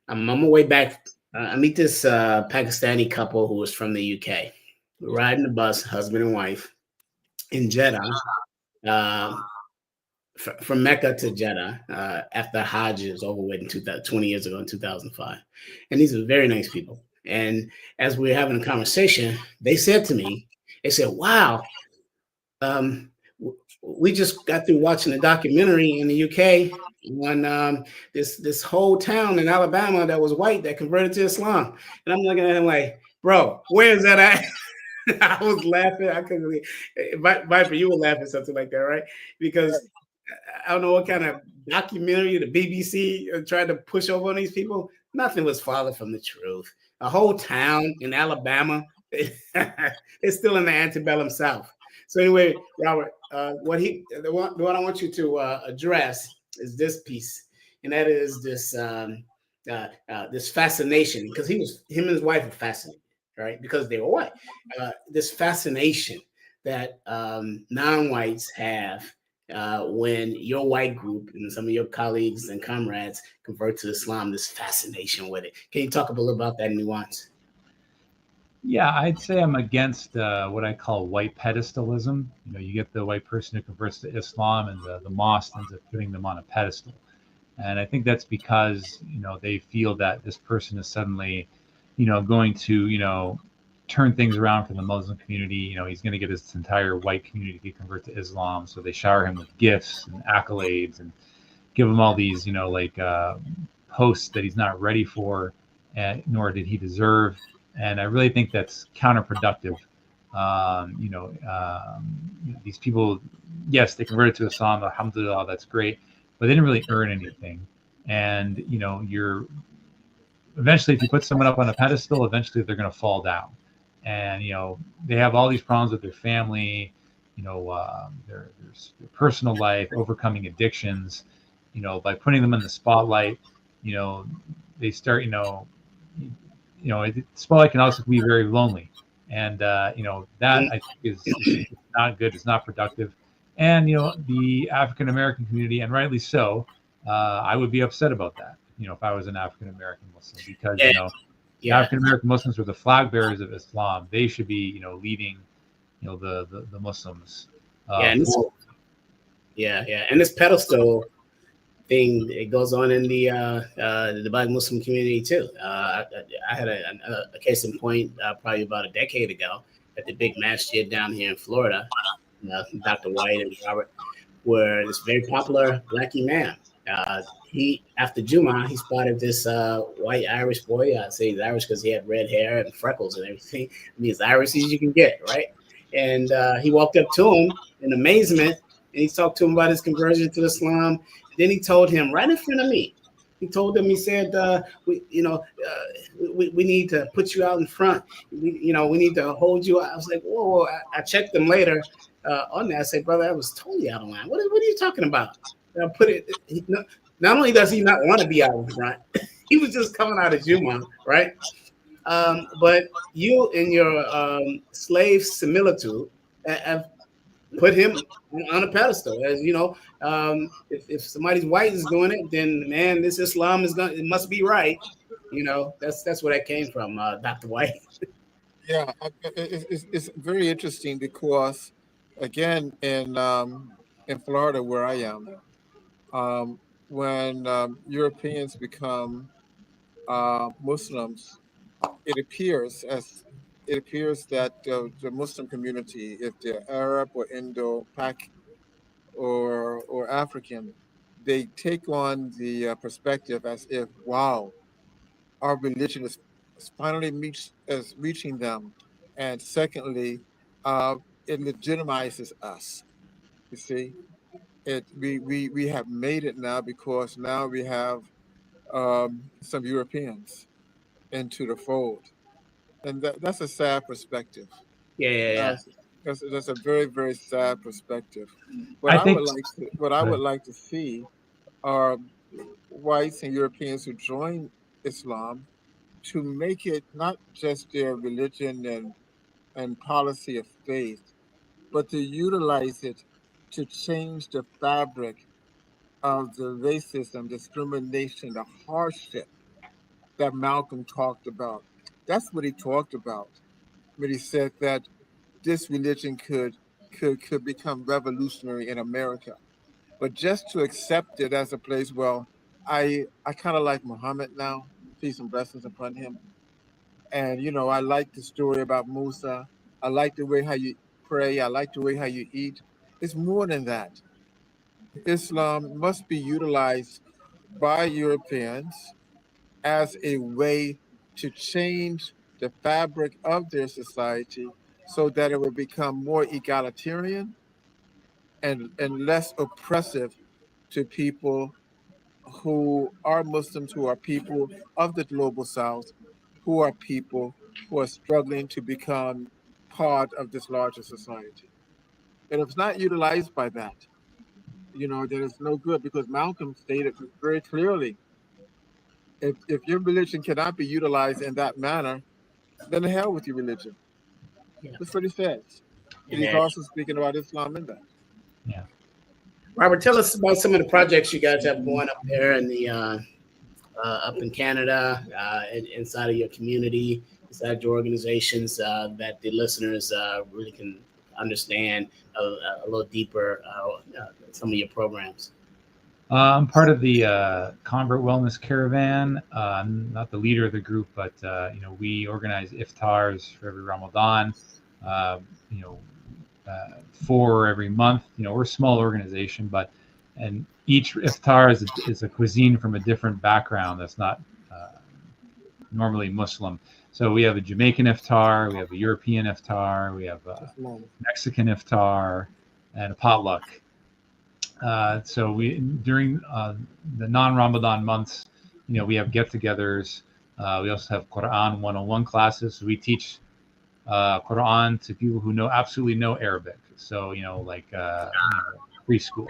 Speaker 1: I'm on my way back. I meet this Pakistani couple who was from the UK. We're riding the bus, husband and wife, in Jeddah, from Mecca to Jeddah, after Hajj is over with in 20 years ago in 2005. And these are very nice people. And as we were having a conversation, they said to me, they said, wow, we just got through watching a documentary in the UK on this whole town in Alabama that was white that converted to Islam. And I'm looking at him like, bro, where is that at? I was laughing. I couldn't believe it. Viper, you were laughing something like that, right? Because I don't know what kind of documentary the BBC tried to push over on these people. Nothing was farther from the truth. A whole town in Alabama is still in the antebellum South. So anyway, Robert, what I want you to address is this piece, and that is this this fascination, because him and his wife were fascinated, right? Because they were white. This fascination that non-whites have when your white group and some of your colleagues and comrades convert to Islam, this fascination with it. Can you talk a little about that nuance?
Speaker 3: Yeah, I'd say I'm against what I call white pedestalism. You get the white person who converts to Islam, and the mosque ends up putting them on a pedestal. And I think that's because they feel that this person is suddenly, going to turn things around for the Muslim community. He's going to get his entire white community to convert to Islam. So they shower him with gifts and accolades and give him all these, posts that he's not ready for, nor did he deserve. And I really think that's counterproductive. These people, yes, they converted to Islam, alhamdulillah, that's great, but they didn't really earn anything. And, you're eventually, if you put someone up on a pedestal, eventually they're going to fall down. And, they have all these problems with their family, their personal life, overcoming addictions. By putting them in the spotlight, they start, spotlight can also be very lonely, and that I think is not good. It's not productive, and the African American community, and rightly so, I would be upset about that. If I was an African American Muslim, because the African American Muslims are the flag bearers of Islam. They should be leading the Muslims.
Speaker 1: And this pedestal thing, it goes on in the Black Muslim community too. I had a case in point probably about a decade ago at the big masjid down here in Florida, Dr. White and Robert, where this very popular Black imam, he after Juma, he spotted this white Irish boy. I'd say he's Irish because he had red hair and freckles and everything. I mean, as Irish as you can get, right? And he walked up to him in amazement, and he talked to him about his conversion to Islam. Then he told him right in front of me. He told him, he said, we need to put you out in front. We need to hold you out. I was like, whoa. I checked him later on that. I said, brother, that was totally out of line. What are you talking about? Not only does he not want to be out in front, he was just coming out of Juma, right? But you, in your slave similitude, have put him on a pedestal. As you know, if somebody's white is doing it, then man, this Islam it must be right. You know, that's where that came from, Dr. White.
Speaker 2: Yeah, it's very interesting because, again, in Florida, where I am, when Europeans become Muslims, it appears as it appears that the Muslim community, if they're Arab or Indo-Pak or African, they take on the perspective as if, wow, our religion is finally reaching them, and secondly, uh, it legitimizes us. You see, we have made it now because now we have some Europeans into the fold, and that's a sad perspective.
Speaker 1: Yeah, yeah,
Speaker 2: Uh,
Speaker 1: yeah.
Speaker 2: that's a very, very sad perspective.
Speaker 3: I think
Speaker 2: What I would like to see are whites and Europeans who join Islam to make it not just their religion and policy of faith, but to utilize it to change the fabric of the racism, discrimination, the hardship that Malcolm talked about. That's what he talked about when he said that this religion could become revolutionary in America. But just to accept it as a place, well, I kind of like Muhammad now, peace and blessings upon him. And I like the story about Musa. I like the way how you pray. I like the way how you eat. It's more than that. Islam must be utilized by Europeans as a way to change the fabric of their society so that it will become more egalitarian and less oppressive to people who are Muslims, who are people of the global South, who are people who are struggling to become part of this larger society. And if it's not utilized by that, then it's no good because Malcolm stated very clearly, if your religion cannot be utilized in that manner, then the hell with your religion.
Speaker 1: Yeah.
Speaker 2: That's what he says. And he's
Speaker 1: Yeah.
Speaker 2: also speaking about Islam in that.
Speaker 3: yeah.
Speaker 1: Robert, tell us about some of the projects you guys have going up there in the up in Canada, inside of your community, inside your organizations, that the listeners really can understand a little deeper some of your programs.
Speaker 3: I'm part of the Convert Wellness Caravan. I'm not the leader of the group, but we organize iftars for every Ramadan. Uh, you know, 4 every month. We're a small organization, and each iftar is a cuisine from a different background that's not normally Muslim. So we have a Jamaican iftar, we have a European iftar, we have a Mexican iftar, and a potluck. So we during the non-Ramadan months, we have get-togethers. We also have Quran 101 classes. So we teach Quran to people who know absolutely no Arabic. So like preschool.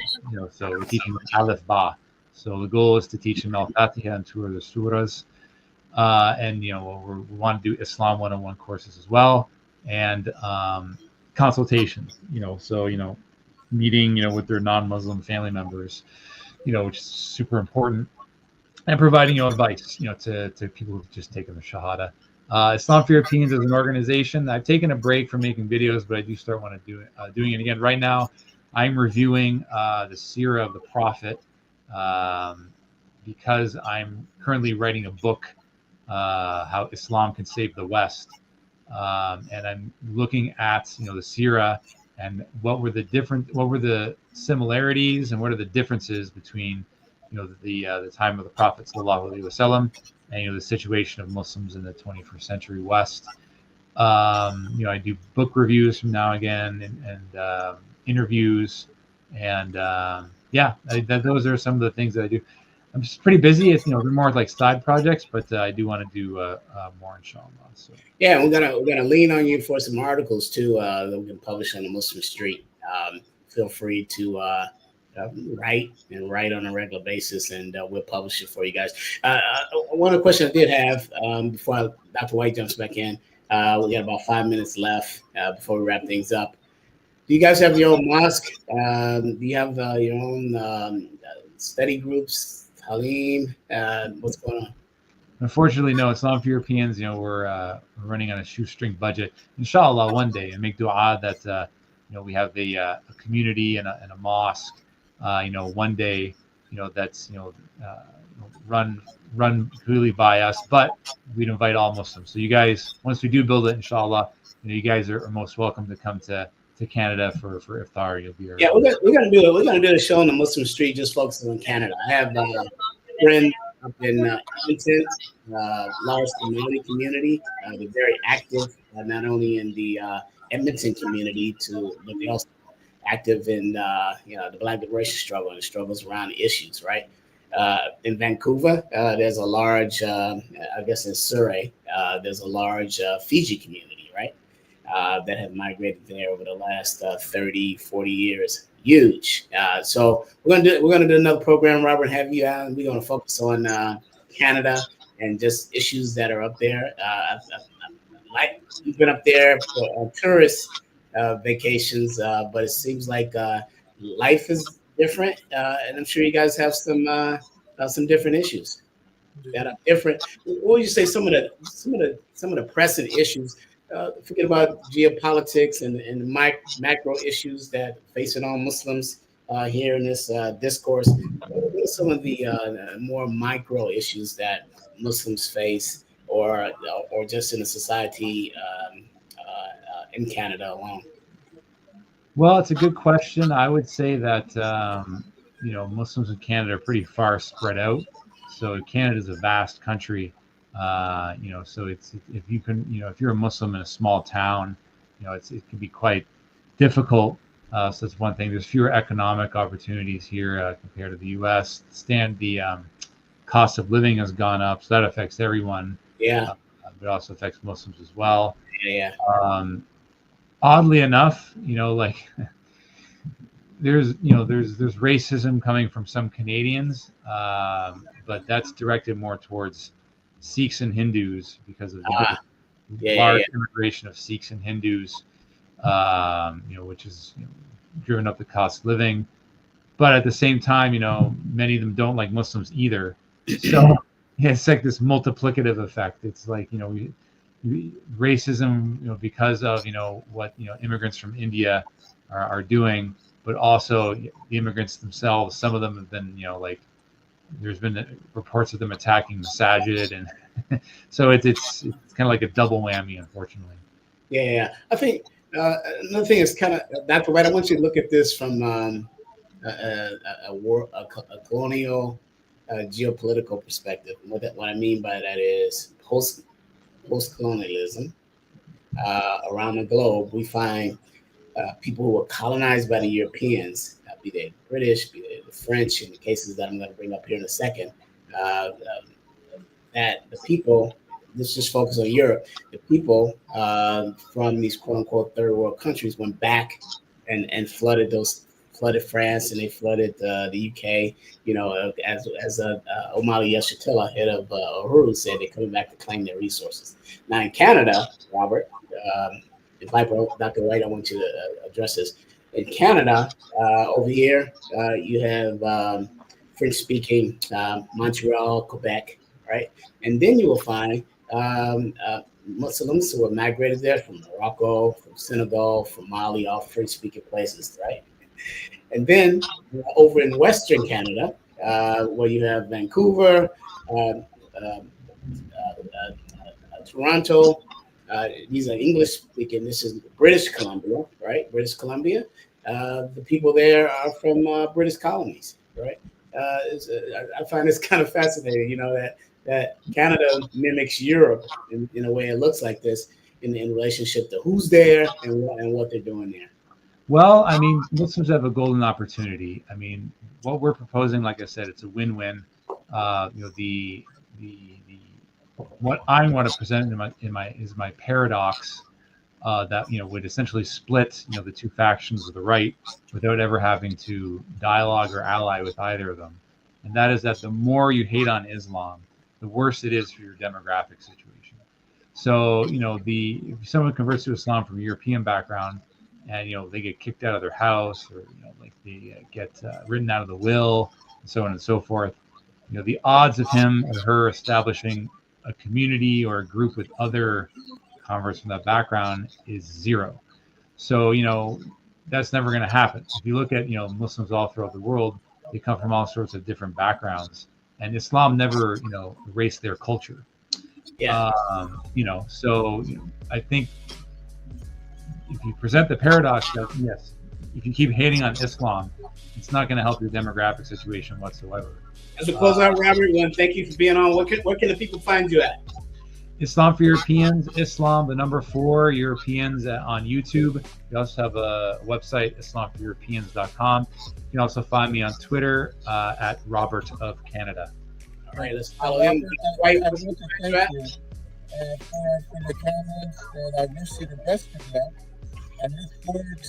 Speaker 3: So we teach them Alif Ba. So the goal is to teach them Al-Fatiha and 2 other surahs. And we want to do Islam 101 courses as well, and consultations. So meeting with their non-Muslim family members, which is super important, and providing advice to people who've just taken the Shahada. Islam for Europeans is an organization. I've taken a break from making videos, but I do start doing it again. Right now, I'm reviewing the Seerah of the Prophet because I'm currently writing a book, How Islam Can Save the West, and I'm looking at the Seerah and what were the similarities and what are the differences between the time of the Prophet sallallahu alaihi wasallam and the situation of Muslims in the 21st century West. I do book reviews from now again and interviews, and those are some of the things that I do. I'm just pretty busy. It's they're more like side projects, but I do want to do more, inshallah. So
Speaker 1: Yeah, we're gonna lean on you for some articles too that we can publish on the Muslim Street. Feel free to write on a regular basis, and we'll publish it for you guys. One other question I did have before Dr. White jumps back in. We got about 5 minutes left before we wrap things up. Do you guys have your own mosque? Do you have your own study groups? Halim, what's going on?
Speaker 3: Unfortunately, no, Islam for Europeans, we're running on a shoestring budget. Inshallah, one day, and make dua that we have a community and a mosque. One day, that's run completely by us, but we'd invite all Muslims. So you guys, once we do build it, inshallah, you guys are most welcome to come to Canada for iftar. You'll be
Speaker 1: Yeah, we're gonna do a show on the Muslim street, just focusing on Canada. I have a friend up in Edmonton, large Somali community. They're very active, not only in the Edmonton community, but they also active in the Black liberation struggle and the struggles around the issues. Right in Vancouver, there's a large, I guess in Surrey, there's a large Fiji community. Right. That have migrated there over the last 30, 40 years. Huge. So we're gonna do another program, Robert. Have you on? We're gonna focus on Canada and just issues that are up there. Like we've been up there for tourist vacations, but it seems like life is different, and I'm sure you guys have some different issues that are different. What would you say some of the pressing issues? Forget about geopolitics and the macro issues that facing all Muslims here in this discourse. What are some of the more micro issues that Muslims face, or just in the society in Canada alone?
Speaker 3: Well, it's a good question. I would say that Muslims in Canada are pretty far spread out. So Canada is a vast country. So if you're a Muslim in a small town, it can be quite difficult. So that's one thing. There's fewer economic opportunities here compared to the U.S. The cost of living has gone up, so that affects everyone.
Speaker 1: Yeah,
Speaker 3: but it also affects Muslims as well.
Speaker 1: Yeah.
Speaker 3: Oddly enough, there's racism coming from some Canadians, but that's directed more towards Sikhs and Hindus because of the large immigration of Sikhs and Hindus, which has driven up the cost of living. But at the same time, many of them don't like Muslims either. So it's like this multiplicative effect. It's like, racism, because of, what, immigrants from India are doing, but also the immigrants themselves. Some of them have been, there's been reports of them attacking Masajid, and so it's kind of like a double whammy, unfortunately.
Speaker 1: Yeah. I think another thing is kind of, Dr. White, I want you to look at this from a colonial geopolitical perspective. What I mean by that is post-colonialism around the globe. We find people who were colonized by the Europeans, be they the British, be they the French, in the cases that I'm going to bring up here in a second, that the people, let's just focus on Europe, the people from these quote-unquote third world countries went back and flooded France, and they flooded the UK, as Omali Yeshitilla, head of Uhuru, said, they're coming back to claim their resources. Now in Canada, Robert, Dr. White, I want you to address this. In Canada, over here, you have French-speaking Montreal, Quebec, right? And then you will find Muslims who have migrated there from Morocco, from Senegal, from Mali, all French-speaking places, right? And then over in Western Canada, where you have Vancouver, Toronto, these are English speaking. This is British Columbia, right? British Columbia. The people there are from British colonies, right? I find this kind of fascinating, that Canada mimics Europe in a way. It looks like this in relationship to who's there and what they're doing there.
Speaker 3: Well, I mean, Muslims have a golden opportunity. I mean, what we're proposing, like I said, it's a win-win. What I want to present is my paradox that would essentially split the two factions of the right without ever having to dialogue or ally with either of them, and that is that the more you hate on Islam, the worse it is for your demographic situation. So if someone converts to Islam from a European background, and they get kicked out of their house, or like they get written out of the will, and so on and so forth. The odds of him or her establishing a community or a group with other converts from that background is zero. So that's never going to happen. If you look at Muslims all throughout the world, they come from all sorts of different backgrounds, and Islam never erased their culture.
Speaker 1: Yeah.
Speaker 3: So I think if you present the paradox that yes, if you keep hating on Islam, it's not going to help your demographic situation whatsoever.
Speaker 1: As we close out, Robert, we want to thank you for being on. Where can the people find you at?
Speaker 3: Islam for Europeans, Islam, the number 4, Europeans on YouTube. We also have a website, islamforeuropeans.com. You can also find me on Twitter at Robert of Canada.
Speaker 1: All right, let's follow him.
Speaker 2: I want to thank you for the comments, and I wish you the best of luck. I look forward to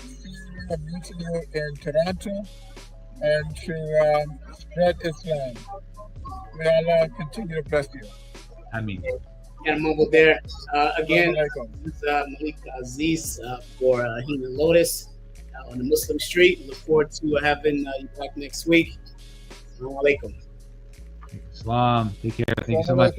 Speaker 2: seeing you and meeting you in Toronto, and to spread Islam. May Allah continue to bless you.
Speaker 3: I mean,
Speaker 1: Got a mobile there. Again, this is Malik Aziz for Human Lotus on the Muslim Street. We look forward to having you back next week. Assalamu alaikum.
Speaker 3: Islam, take care. Thank you so much.